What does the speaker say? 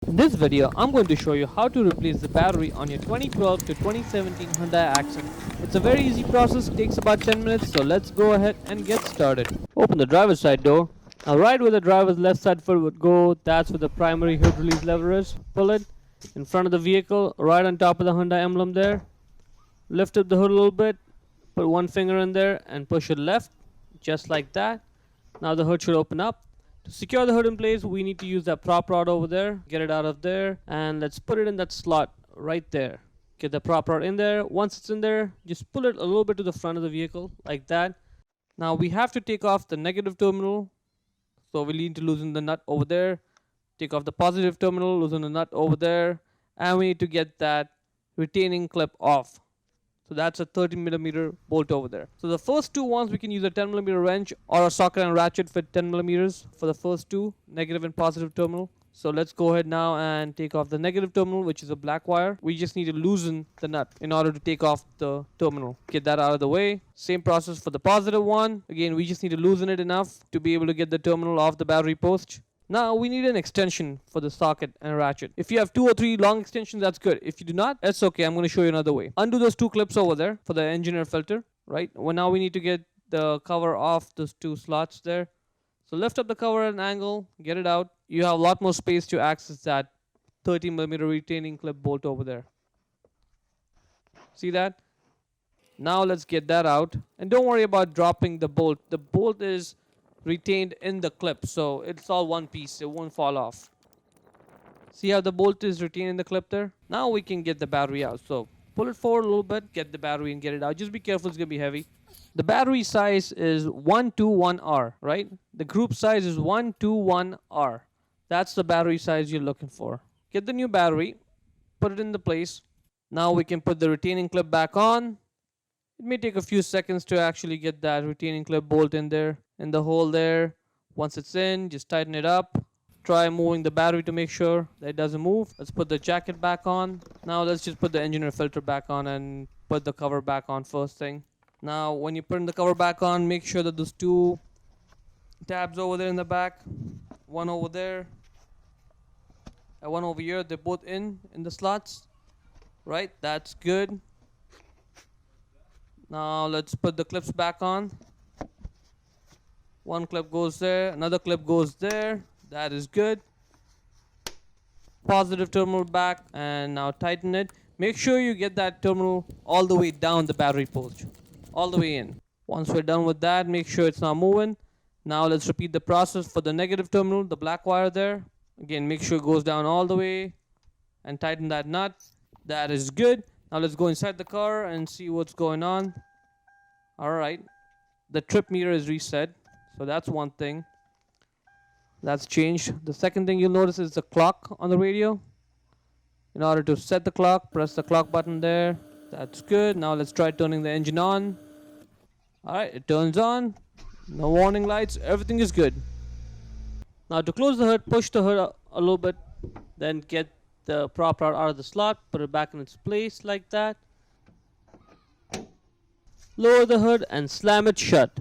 In this video, I'm going to show you how to replace the battery on your 2012 to 2017 Hyundai Accent. It's a very easy process, takes about 10 minutes, so let's go ahead and get started. Open the driver's side door. Now right where the driver's left side foot would go, that's where the primary hood release lever is. Pull it in front of the vehicle, right on top of the Hyundai emblem there. Lift up the hood a little bit, put one finger in there and push it left, just like that. Now the hood should open up. To secure the hood in place, we need to use that prop rod over there. Get it out of there, and let's put it in that slot right there. Get the prop rod in there. Once it's in there, just pull it a little bit to the front of the vehicle, like that. Now we have to take off the negative terminal, so we need to loosen the nut over there. Take off the positive terminal, loosen the nut over there, and we need to get that retaining clip off. So that's a 30mm bolt over there. So the first two ones, we can use a 10mm wrench or a socket and ratchet for 10mm for the first two, negative and positive terminal. So let's go ahead now and take off the negative terminal, which is a black wire. We just need to loosen the nut in order to take off the terminal. Get that out of the way. Same process for the positive one. Again, we just need to loosen it enough to be able to get the terminal off the battery post. Now we need an extension for the socket and ratchet. If you have 2 or 3 long extensions, that's good. If you do not, that's okay. I'm going to show you another way. Undo those 2 clips over there for the engine air filter, right? Well, now we need to get the cover off those 2 slots there. So lift up the cover at an angle, get it out. You have a lot more space to access that 30mm retaining clip bolt over there. See that? Now let's get that out. And don't worry about dropping the bolt. The bolt is retained in the clip, so it's all one piece, it won't fall off. See how the bolt is retained in the clip there? Now we can get the battery out. So pull it forward a little bit, get the battery and get it out. Just be careful, it's gonna be heavy. The battery size is 121R, right? The group size is 121R. That's the battery size you're looking for. Get the new battery, put it in the place. Now we can put the retaining clip back on. It may take a few seconds to actually get that retaining clip bolt in there, in the hole there. Once it's in, just tighten it up. Try moving the battery to make sure that it doesn't move. Let's put the jacket back on. Now let's just put the engine air filter back on and put the cover back on first thing. Now when you put the cover back on, make sure that those 2 tabs over there in the back, one over there and one over here, they're both in the slots, right? That's good. Now let's put the clips back on. One clip goes there, another clip goes there. That is good. Positive terminal back, and now tighten it. Make sure you get that terminal all the way down the battery post, all the way in. Once we're done with that, make sure it's not moving. Now let's repeat the process for the negative terminal, the black wire there. Again, make sure it goes down all the way and tighten that nut. That is good. Now let's go inside the car and see what's going on. Alright, the trip meter is reset, so that's one thing that's changed. The second thing you'll notice is the clock on the radio. In order to set the clock, press the clock button there. That's good. Now let's try turning the engine on. Alright, it turns on. No warning lights, everything is good. Now to close the hood, push the hood a little bit, then get the prop rod out of the slot, put it back in its place like that. Lower the hood and slam it shut.